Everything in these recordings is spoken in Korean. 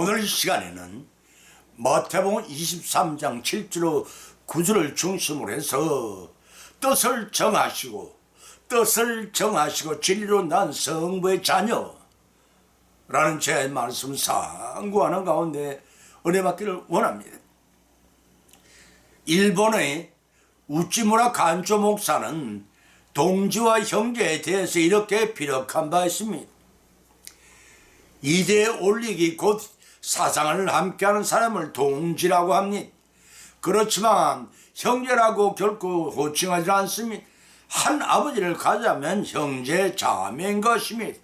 오늘 시간에는 마태복음 23장 7절로 9절을 중심으로 해서 뜻을 정하시고 진리로 난 성부의 자녀라는 제 말씀 상고하는 가운데 은혜 받기를 원합니다. 일본의 우찌무라 간조 목사는 동지와 형제에 대해서 이렇게 비력한 바 있습니다. 이대에 올리기 곧 사상을 함께하는 사람을 동지라고 합니다. 그렇지만 형제라고 결코 호칭하지 않습니다. 한 아버지를 가자면 형제 자매인 것입니다.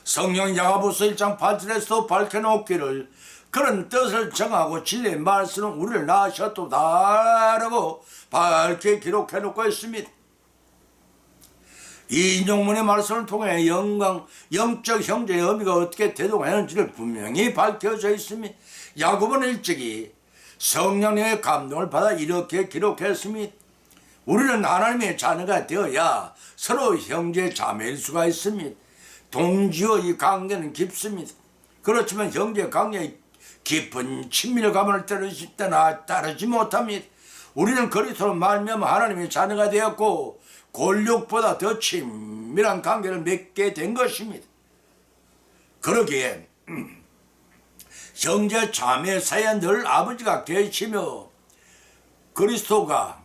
성령 야고보서 1장 8절에서 밝혀놓기를 그런 뜻을 정하고 진리의 말씀은 우리를 낳으셨도다라고 밝게 기록해놓고 있습니다. 이 인용문의 말씀을 통해 영적 형제의 의미가 어떻게 대동하는지를 분명히 밝혀져 있습니다. 야고보는 일찍이 성령의 감동을 받아 이렇게 기록했습니다. 우리는 하나님의 자녀가 되어야 서로 형제 자매일 수가 있습니다. 동지의 관계는 깊습니다. 그렇지만 형제 관계의 깊은 친밀감을 따르지 못합니다. 우리는 그리스도로 말미암아 하나님의 자녀가 되었고 권력보다 더 친밀한 관계를 맺게 된 것입니다. 그러기에 형제 자매 사이에 늘 아버지가 계시며 그리스도가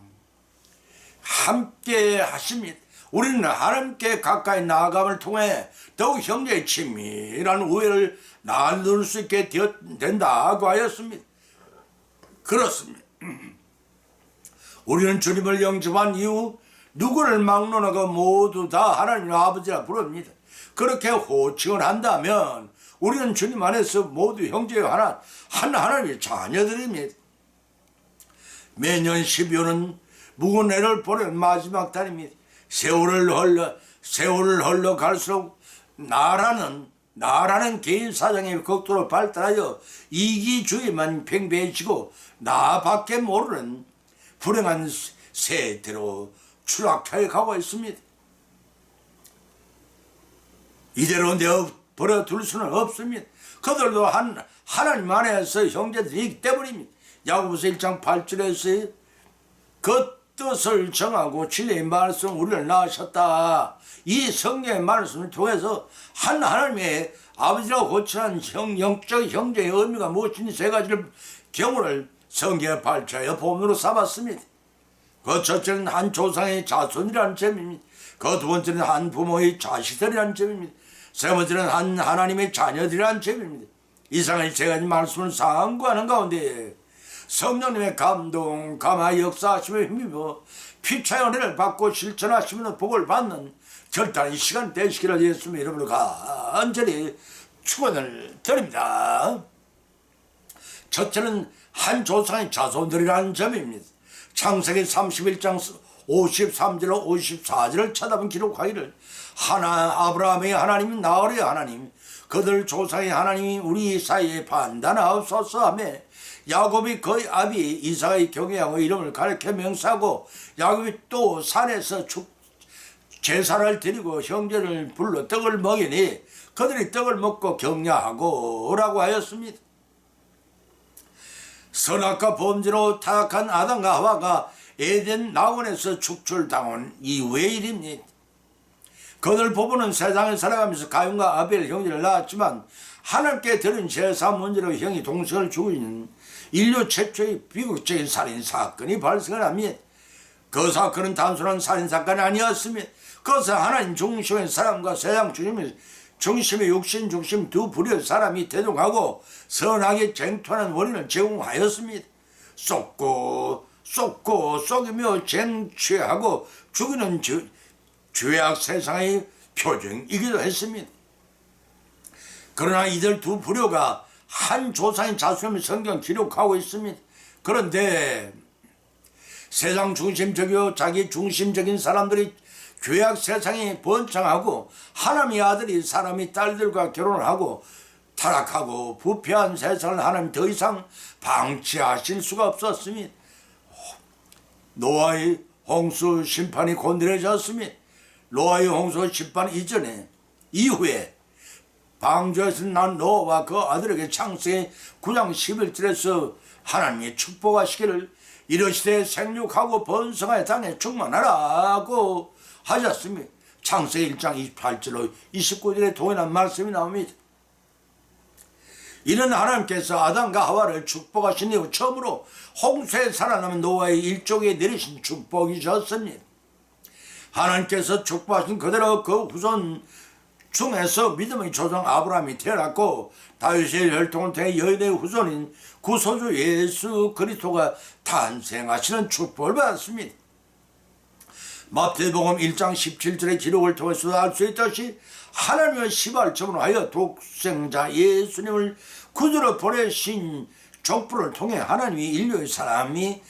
함께 하십니다. 우리는 하나님께 가까이 나아감을 통해 더욱 형제의 친밀한 우애를 나눌 수 있게 된다고 하였습니다. 그렇습니다. 우리는 주님을 영접한 이후 누구를 막론하고 모두 다 하나님 아버지라 부릅니다. 그렇게 호칭을 한다면 우리는 주님 안에서 모두 형제의 한 하나님의 자녀들입니다. 매년 12월은 묵은 해를 보낸 마지막 달입니다. 세월을 흘러 갈수록 나라는 개인 사정의 극도로 발달하여 이기주의만 팽배해지고 나밖에 모르는 불행한 세태로 추락해 가고 있습니다. 이대로 내버려둘 수는 없습니다. 그들도 하나님 안에서 형제들이기 때문입니다. 야고보서 1장 8절에서 그 뜻을 정하고 진리의 말씀 우리를 낳으셨다. 이 성경의 말씀을 통해서 하나님의 아버지라고 호칭한 영적 형제의 의미가 무엇인지 세 가지를 경우를 성경에 발췌하여 본문으로 삼았습니다. 그 첫째는 한 조상의 자손이라는 점입니다. 그 두 번째는 한 부모의 자식들이라는 점입니다. 세 번째는 한 하나님의 자녀들이라는 점입니다. 이상의 세 가지 말씀을 상고하는 가운데 성령님의 감동, 감화 역사하심에 힘입어 피차의 은혜를 받고 실천하시면 복을 받는 절단의 시간 되시기를 예수님의 이름으로 간절히 축원을 드립니다. 첫째는 한 조상의 자손들이라는 점입니다. 창세기 31장 53절로 54절을 찾아본 기록하기를 아브라함의 하나님, 나홀의 하나님, 그들 조상의 하나님이 우리 사이에 판단하옵소서 하며 야곱이 그의 아비 이삭의 경외하고 이름을 가르쳐 명사하고 야곱이 또 산에서 제사를 드리고 형제를 불러 떡을 먹이니 그들이 떡을 먹고 경야하고 라고 하였습니다. 선악과 범죄로 타락한 아담과 하와가 에덴 나원에서 축출당한 이후의 일입니다. 그들 부부는 세상을 살아가면서 가인과 아벨 형제를 낳았지만 하나님께 드린 제사 문제로 형이 동생을 죽이는 인류 최초의 비극적인 살인사건이 발생을 합니다. 그 사건은 단순한 살인사건이 아니었습니다. 그것은 하나님 중심의 사람과 세상 중심의 욕심 중심 두 부류의 사람이 대동하고 선악에 쟁투하는 원인을 제공하였습니다. 속이며 쟁취하고 죽이는 죄악 세상의 표징이기도 했습니다. 그러나 이들 두 부류가 한 조상의 자손을 성경 기록하고 있습니다. 그런데 세상 중심적이고 자기 중심적인 사람들이 죄악 세상에 번창하고 하나님의 아들이 사람의 딸들과 결혼을 하고 타락하고 부패한 세상을 하나님 더 이상 방치하실 수가 없었습니다. 노아의 홍수 심판이 곧 내려졌습니다. 노아의 홍수 심판 이후에 방주에서 난 노아와 그 아들에게 창세기 9장 11절에서 하나님이 축복하시기를 이르시되 생육하고 번성하여 땅에 충만하라고 하셨습니다. 창세기 1장 28절로 29절에 동일한 말씀이 나옵니다. 이는 하나님께서 아담과 하와를 축복하신 이후 처음으로 홍수에 살아남은 노아의 일족에 내리신 축복이셨습니다. 하나님께서 축복하신 그대로 그 후손 중에서 믿음의 조상 아브라함이 태어났고 다윗의 혈통을 통해 여인의 후손인 구소주 예수 그리스도가 탄생하시는 축복을 받았습니다. 마태복음 1장 17절의 기록을 통해서 알 수 있듯이 하나님의 시발점으로 하여 독생자 예수님을 구주로 보내신 족보를 통해 하나님이 인류의 사랑이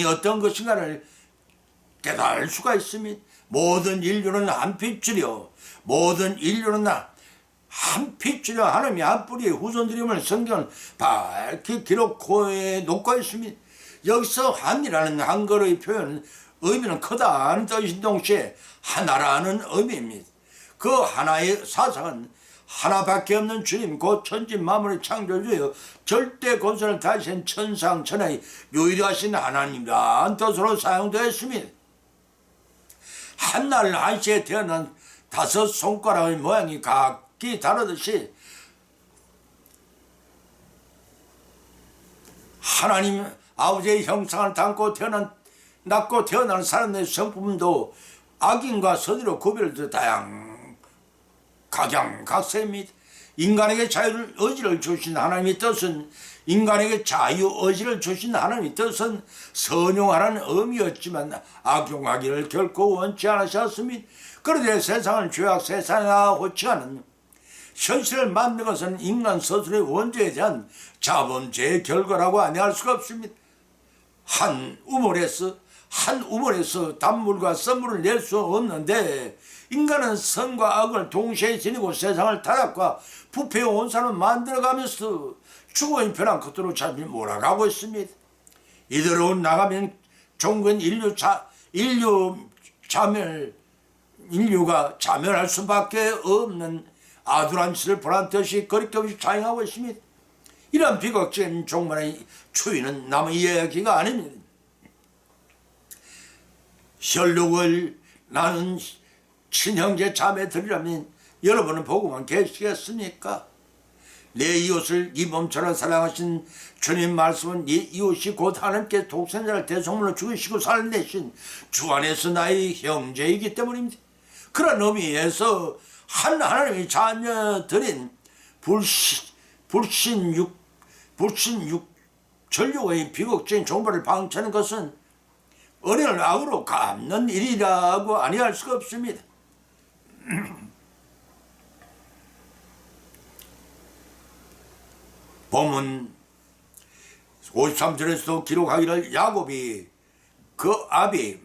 어떤 것인가를 깨달을 수가 있습니다. 모든 인류는 한 핏줄이요 모든 인류는 한 핏줄이요 하나님이 한 뿌리의 후손들임을 성경은 밝히 기록해 놓고 있습니다. 여기서 한이라는 한글의 표현은 의미는 크다는 뜻인 동시에 하나라는 의미입니다. 그 하나의 사상은 하나밖에 없는 주님 곧 천지 만물의 창조주여 절대 권세를 다하신 천상천하의 유일하신 하나님이라는 뜻으로 사용되었습니다. 한날 한시에 태어난 5 손가락의 모양이 각기 다르듯이 하나님 아버지의 형상을 담고 낳고 태어난 사람의 성품도 악인과 선의로 구별되어 각양각색입니다. 인간에게 자유를 의지를 주신 하나님의 뜻은 인간에게 자유 의지를 주신 하나님의 뜻은 선용하라는 의미였지만 악용하기를 결코 원치 않으셨습니다. 그런데 세상을 죄악 세상이라 호칭하는 현실을 만든 것은 인간 스스로의 원죄에 대한 자본죄의 결과라고 아니할 수가 없습니다. 한 우물에서 단물과 썰물을 낼 수 없는데 인간은 선과 악을 동시에 지니고 세상을 타락과 부패의 온산을 만들어가면서 죽어인 변한 것들로 자주 몰아가고 있습니다. 이대로 나가면 종근 인류가 자멸할 수밖에 없는 아두란치를 보란듯이 거리낌없이 자행하고 있습니다. 이런 비극적인 종말의 추이는 남의 이야기가 아닙니다. 혈육을 나눈 친형제 자매들이라면 여러분은 보고만 계시겠습니까? 내 이웃을 네 몸처럼 사랑하신 주님 말씀은 네 이웃이 곧 하나님께 독생자를 대속물로 죽이시고 살아내신 주 안에서 나의 형제이기 때문입니다. 그런 의미에서 하나님의 자녀들인 불신육 전류의 비극적인 종말을 방치하는 것은 은혜를 악으로 갚는 일이라고 아니할 수가 없습니다. 본문 53절에서도 기록하기를 야곱이 그 아비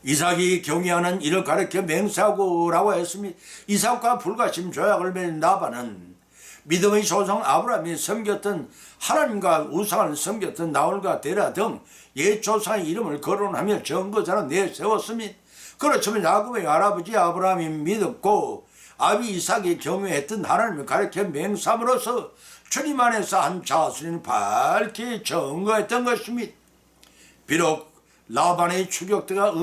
이삭이 경외하는 이를 가르쳐 맹세하고라고 했습니다. 이삭과 불가침 조약을 맺은 라반은 믿음의 조상 아브라함이 섬겼던 하나님과 우상을 섬겼던 나홀과 데라 등 옛 조상의 이름을 거론하며 정거자로 내세웠습니다. 그렇지만 야곱의 할아버지 아브라함이 믿었고 아비 이삭이 경외했던 하나님을 가르쳐 맹세함으로써 주님 안에서 한 자손인 밝히 증거했던 것입니다. 비록 라반의 추격대가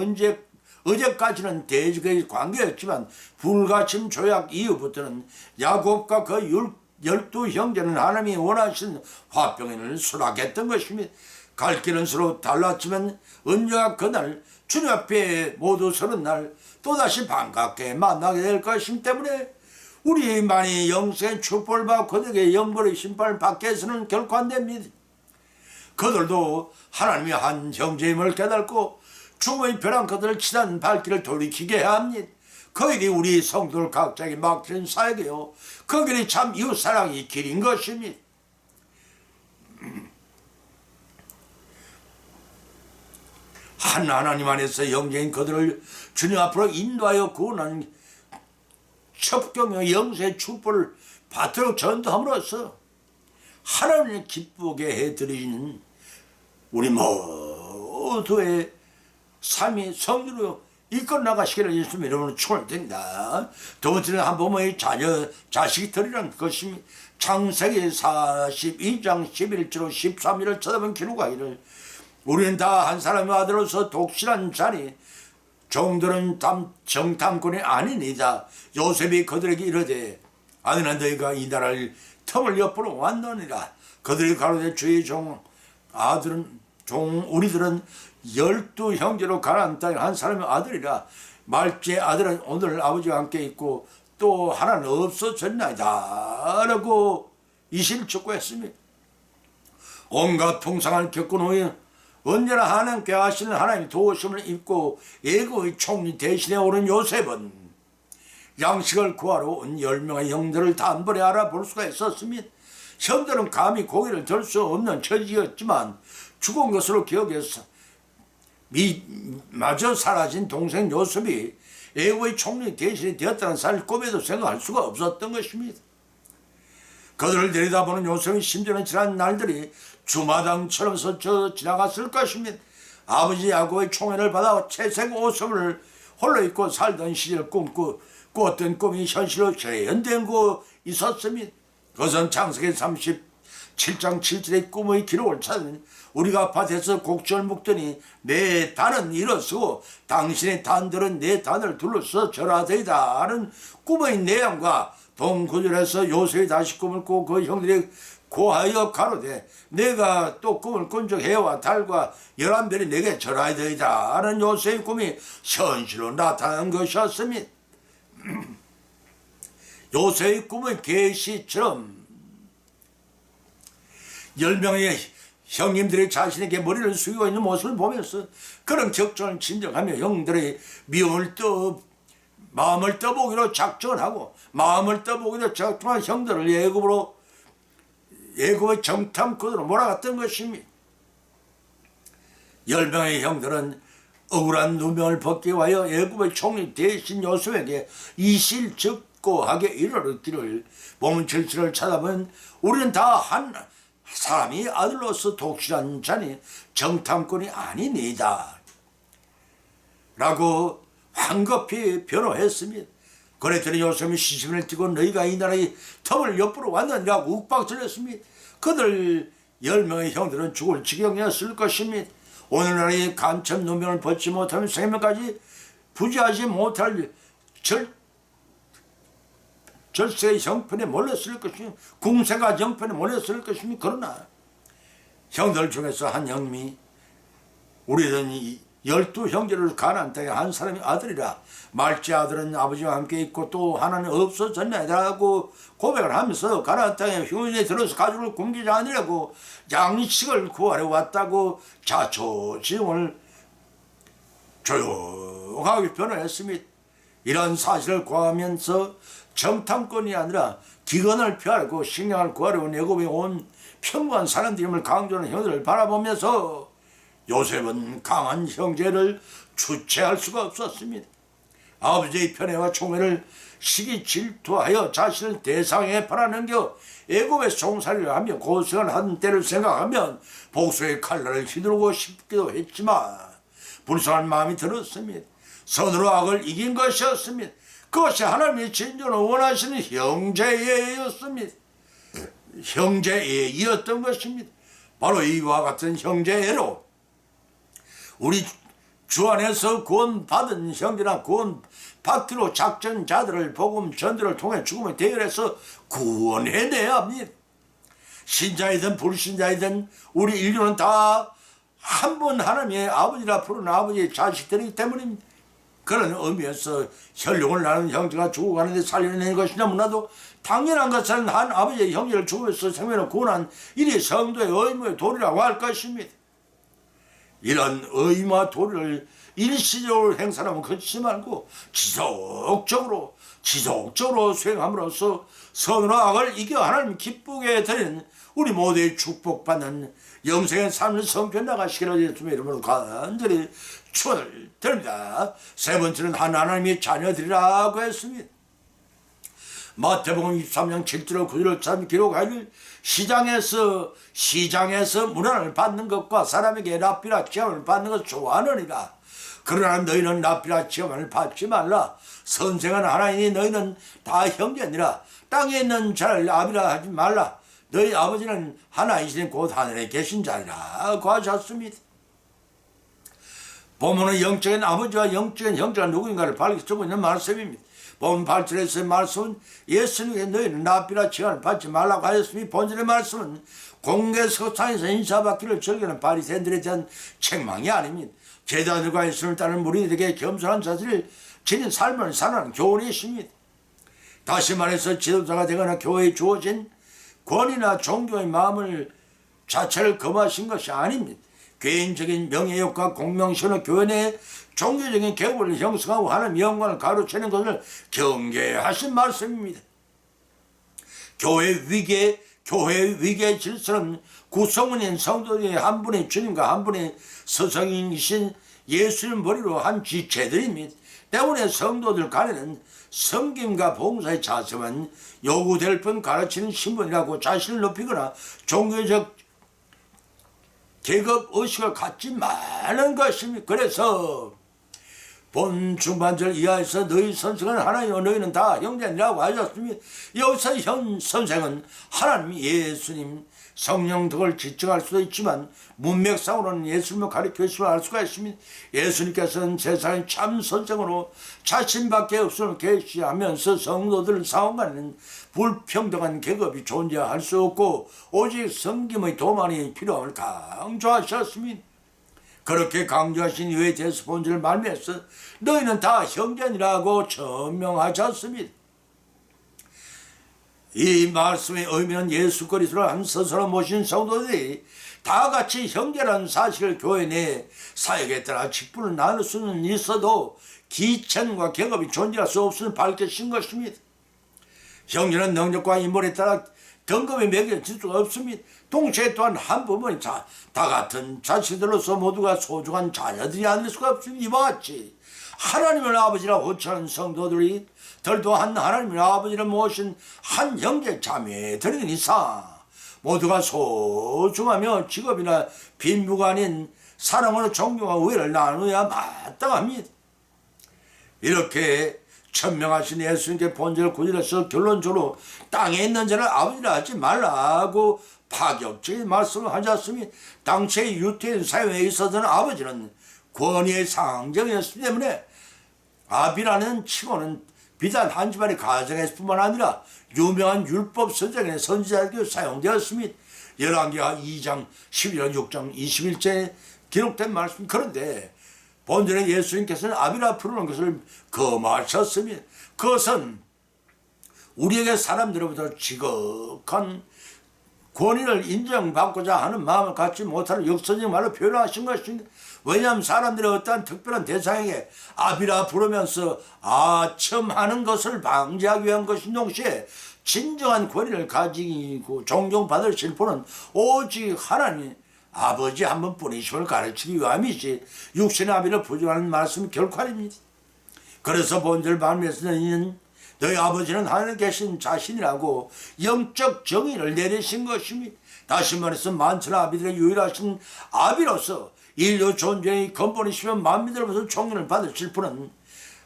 어제까지는 대적의 관계였지만 불가침 조약 이후부터는 야곱과 그 12형제는 하나님이 원하신 화평을 수락했던 것입니다. 갈 길은 서로 달랐지만 언제가 그날 주님 앞에 모두 서는 날 또다시 반갑게 만나게 될 것이기 때문에 우리만이 영생의 축복을 받고 그들에게 영벌의 심판을 받게 해서는 결코 안 됩니다. 그들도 하나님이 한 형제임을 깨닫고 죽음의 벼랑 그들을 치닫는 발길을 돌이키게 해야 합니다. 그 일이 우리 성도들 각자에게 맡기는 사역이요 그 길이 참 이웃사랑의 길인 것입니다. 한 하나님 안에서 영재인 그들을 주님 앞으로 인도하여 구원하는 첩경의 영세의 축복을 받도록 전도함으로써 하나님을 기쁘게 해드리는 우리 모두의 삶이 성도로 이끌어 나가시기를 예수님 이름으로 축원드립니다. 두 번째는 한 부모의 자녀 자식들이라는 것입니다. 창세기 42장 11절로 13절을 쳐다본 기록하기를 우리는 다 한 사람의 아들로서 독실한 자니 종들은 정탐꾼이 아니니이다. 요셉이 그들에게 이르되 아니나 너희가 이 나라를 틈을 옆으로 왔느니라. 그들이 가로되 주의 우리들은 12 형제로 가나안 땅에 한 사람의 아들이라. 말째 아들은 오늘 아버지와 함께 있고 또 하나는 없어졌나이다 라고 이실촉구했습니다. 온갖 풍상을 겪은 후에 언제나 하나님께 하시는 하나님의 도우심을 입고 애굽의 총리 대신에 오른 요셉은 양식을 구하러 온 10명의 형들을 단번에 알아볼 수가 있었습니다. 형들은 감히 고개를 들 수 없는 처지였지만 죽은 것으로 기억해서 마저 사라진 동생 요셉이 애굽의 총리 대신이 되었다는 사실을 꿈에도 생각할 수가 없었던 것입니다. 그들을 내려다보는 요셉의 심지어는 지난 날들이 주마당처럼 스쳐 지나갔을 것입니다. 아버지 야곱의 총애를 받아 채색 옷을 홀로 입고 살던 시절 꾸었던 꿈이 현실로 재현되고 있었습니다. 그것은 창세기 37장 7절의 꿈의 기록을 찾으면 우리가 밭에서 곡식을 묵더니 내 단은 일어서고 당신의 단들은 내 단을 둘러서 절하되이다 하는 꿈의 내용과 동구절에서 요셉이 다시 꿈을 꾸고 그 형들이 고하여 가로되 내가 또 꿈을 꾼 적 해와 달과 11별이 내게 절하야 되이다 하는 요셉의 꿈이 현실로 나타난 것이었습니다. 요셉의 꿈의 계시처럼 10명의 형님들이 자신에게 머리를 숙이고 있는 모습을 보면서 그런 적정을 진정하며 형들의 마음을 떠보기로 작정하고 마음을 떠보기로 작정한 형들을 애굽의 정탐꾼으로 몰아갔던 것입니다. 10명의 형들은 억울한 누명을 벗기 위하여 애굽의 총리 대신 요셉에게 이실적고하게 이르렀기를 보면 7절을 찾아보면 우리는 다 한 사람이 아들로서 독실한 자니 정탐꾼이 아니니이다 라고 황급히 변호했습니다. 그랬더니 요셉이 시신을 띠고 너희가 이 나라의 틈을 옆으로 왔느니라고 욱박질렀습니다. 그들 10명의 형들은 죽을 지경이었을 것입니다. 오늘날의 간첩 누명을 벗지 못하면 생명까지 부지하지 못할 절세의 형편에 몰렸을 것이며 궁세가 형편에 몰렸을 것이며 그러나 형들 중에서 한 형님이 우리는 12 형제를 가나안 땅에 한 사람의 아들이라. 말째 아들은 아버지와 함께 있고 또 하나는 없어졌나이다라고 고백을 하면서 가나안 땅에 흉인에 들어서 가죽을 굶기지 않으려고 양식을 구하러 왔다고 자초지종을 조용하게 변호했습니다. 이런 사실을 고하면서 정탐꾼이 아니라 기근을 피하고 식량을 구하려 온 애굽에 온 평범한 사람들임을 강조하는 형들을 바라보면서 요셉은 강한 형제를 주체할 수가 없었습니다. 아버지의 편애와 총애를 시기 질투하여 자신을 대상에 팔아넘겨 애굽에 종살이를 하며 고생을 한 때를 생각하면 복수의 칼날을 휘두르고 싶기도 했지만 불쌍한 마음이 들었습니다. 선으로 악을 이긴 것이었습니다. 그것이 하나님이 진정으로 원하시는 형제애였습니다. 형제애이었던 것입니다. 바로 이와 같은 형제애로 우리 주 안에서 구원받은 형제나 구원받기로 작전자들을 복음 전도를 통해 죽음을 대열해서 구원해내야 합니다. 신자이든 불신자이든 우리 인류는 다 한 분 하나님의 아버지라 부르는 아버지의 자식들이기 때문입니다. 그런 의미에서 혈육을 나눈 형제가 죽어가는데 살려내는 것이 너무나도 당연한 것은 한 아버지의 형제를 죽여서 생명을 구원한 일이 성도의 의무의 도리라고 할 것입니다. 이런 의무와 도리를 일시적으로 행사하면 그치지 말고 지속적으로 수행함으로써 선으로 악을 이겨 하나님 기쁘게 드리는 우리 모두의 축복받는 영생의 삶을 성편 나가시기를 예수님의 이름으로 간절히 축원을 드립니다. 세 번째는 하나님의 자녀들이라고 했습니다. 마태복음 23장 7절 9절을 참 기록하길 시장에서 문안을 받는 것과 사람에게 랍비라 지함을 받는 것 좋아하느니라. 그러나 너희는 납비라 취함을 받지 말라. 선생은 하나이니 너희는 다 형제니라. 땅에 있는 자를 아비라 하지 말라. 너희 아버지는 하나이시니 곧 하늘에 계신 자니라 고 하셨습니다. 보면은 영적인 아버지와 영적인 형제가 누구인가를 밝혀주고 있는 말씀입니다. 본 8절에서의 말씀은 예수님께 너희는 납비라 취함을 받지 말라고 하였으니, 본절의 말씀은 공개 서상에서 인사받기를 즐기는 바리새인들에 대한 책망이 아닙니다. 제자들과 예수님을 따르는 무리들에게 겸손한 자세를 지닌 삶을 사는 교훈이십니다. 다시 말해서 지도자가 되거나 교회에 주어진 권위나 종교의 마음을 자체를 금하신 것이 아닙니다. 개인적인 명예욕과 공명심으로 교회 내 종교적인 계급을 형성하고 하는 영광을 가로채는 것을 경계하신 말씀입니다. 교회 위계의 질서는 구성원인 성도들의 한 분의 주님과 한 분의 서성인이신 예수님 머리로 한 지체들입니다. 때문에 성도들 간에는 섬김과 봉사의 자세만 요구될 뿐 가르치는 신분이라고 자신을 높이거나 종교적 계급 의식을 갖지 말는 것입니다. 그래서 본 중반절 이하에서 너희 선생은 하나님이요 너희는 다 형제니라고 하셨습니다. 여기서 현 선생은 하나님, 예수님, 성령 등을 지칭할 수도 있지만 문맥상으로는 예수님을 가리켜서 알 수가 있습니다. 예수님께서는 세상의 참 선생으로 자신밖에 없음을 계시하면서 성도들 상황과는 불평등한 계급이 존재할 수 없고 오직 섬김의 도만이 필요함을 강조하셨습니다. 그렇게 강조하신 이유에 대해서 본절을 말미해서 너희는 다 형제니라고 천명하셨습니다. 이 말씀의 의미는 예수 그리스도를 한 스스로 모신 성도들이 다 같이 형제라는 사실을 교회 내 사역에 따라 직분을 나눌 수는 있어도 기천과 계급이 존재할 수 없음을 밝히신 것입니다. 형제는 능력과 인물에 따라 등급이 매겨질 수가 없습니다. 동시에 또한 한 부분이 다 같은 자식들로서 모두가 소중한 자녀들이 아닐 수가 없습니다. 이와 같이 하나님을 아버지라 호칭하는 성도들이 들도 한 하나님을 아버지를 모신 한 형제 자매들인 이상 모두가 소중하며 직업이나 빈부가 아닌 사랑으로 존경과 우애를 나누어야 마땅합니다. 이렇게 천명하신 예수님께 본절 9절에서 결론적으로 땅에 있는 자를 아버지라 하지 말라고 파격적인 말씀을 하셨으니, 당시의 유태인 사회에 있어서는 아버지는 권위의 상징이었기 때문에 아비라는 칭호는 비단 한 집안의 가정에서 뿐만 아니라 유명한 율법 선생의 선지자에게도 사용되었습니다. 열왕기하 2장 11절 6장 21절에 기록된 말씀. 그런데 본전에 예수님께서는 아비라 부르는 것을 금하셨습니다. 그것은 우리에게 사람들로부터 지극한 권위를 인정받고자 하는 마음을 갖지 못하는 역설적 말로 표현하신 것입니다. 왜냐하면 사람들이 어떠한 특별한 대상에게 아비라 부르면서 아첨하는 것을 방지하기 위한 것인 동시에 진정한 권위를 가지고 존경받을 실포는 오직 하나님 아버지 한 분뿐이심을 가르치기 위함이지 육신의 아비를 부정하는 말씀이 결코 아닙니다. 그래서 본절 말씀에서는 너희 아버지는 하늘에 계신 자신이라고 영적 정의를 내리신 것입니다. 다시 말해서 만천 아비들의 유일하신 아비로서 인류 존재의 근본이시며 만민들로부터 총론을 받으실 분은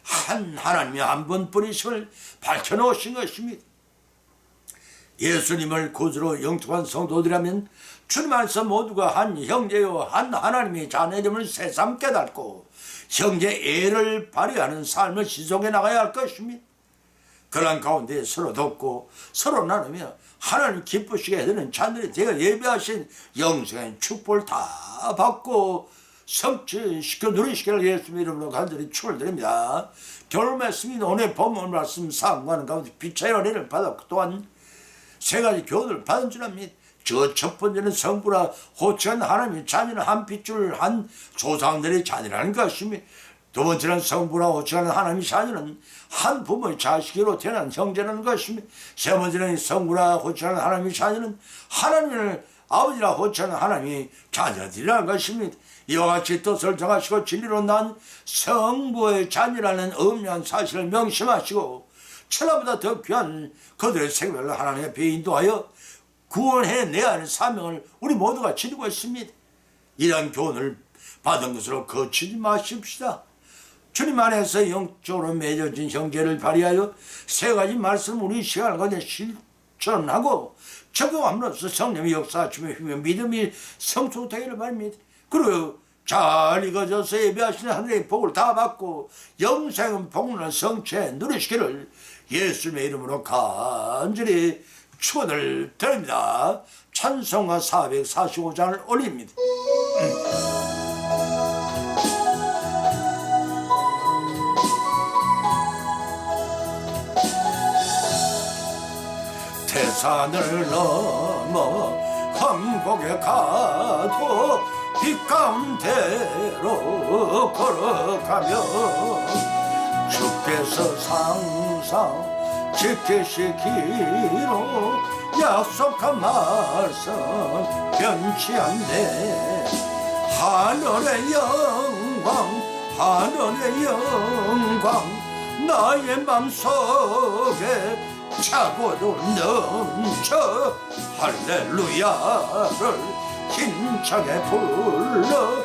한 하나님이 한 분뿐이심을 밝혀놓으신 것입니다. 예수님을 구주로 영접한 성도들이라면 주님 안에서 모두가 한 형제요 한 하나님의 자녀됨을 새삼 깨닫고 형제 애를 발휘하는 삶을 지속해 나가야 할 것입니다. 그런 가운데 서로 돕고 서로 나누며 하나님 기쁘시게 해드리는 자녀들이 되어 예배하신 영생의 축복을 다 받고 성취시켜 누리시기를 예수님 이름으로 간절히 축원드립니다. 결론 말씀입니다. 오늘 본문 말씀 사항과는 가운데 빛의 은혜를 받았고 또한 세 가지 교훈을 받은 줄 압니다. 첫 번째는 성부라 호칭한 하나님의 자녀는 한 핏줄 한 조상들의 자녀라는 것입니다. 두 번째는 성부라 호칭하는 하나님의 자녀는 한 부모의 자식으로 태어난 형제라는 것입니다. 세 번째는 성부라 호칭하는 하나님의 자녀는 하나님을 아버지라 호칭하는 하나님의 자녀들이라는 것입니다. 이와 같이 뜻을 정하시고 진리로 난 성부의 자녀라는 엄연한 사실을 명심하시고 천하보다 더 귀한 그들의 생명을 하나님의 배에 인도하여 구원해내야 하는 사명을 우리 모두가 지니고 있습니다. 이러한 교훈을 받은 것으로 거치지 마십시다. 주님 안에서 영적으로 맺어진 형제를 발휘하여 세 가지 말씀 우리 시간을 가져 실천하고 적용함으로써 성령의 역사하심에 힘에 믿음이 성숙되기를 바랍니다. 그리고 잘 익어져서 예배하시는 하늘의 복을 다 받고 영생은 복문을 성취해 누리시기를 예수님의 이름으로 간절히 축원을 드립니다. 찬송가 445장을 올립니다. 태산을 넘어 험곡에 가도 빛 가운데로 걸어가며 주께서 항상 지키시기로 약속한 말씀 변치 않네. 하늘의 영광 하늘의 영광 나의 맘속에 차고도 넘쳐 할렐루야를 힘차게 불러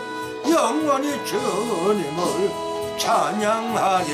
영원히 주님을 찬양하리.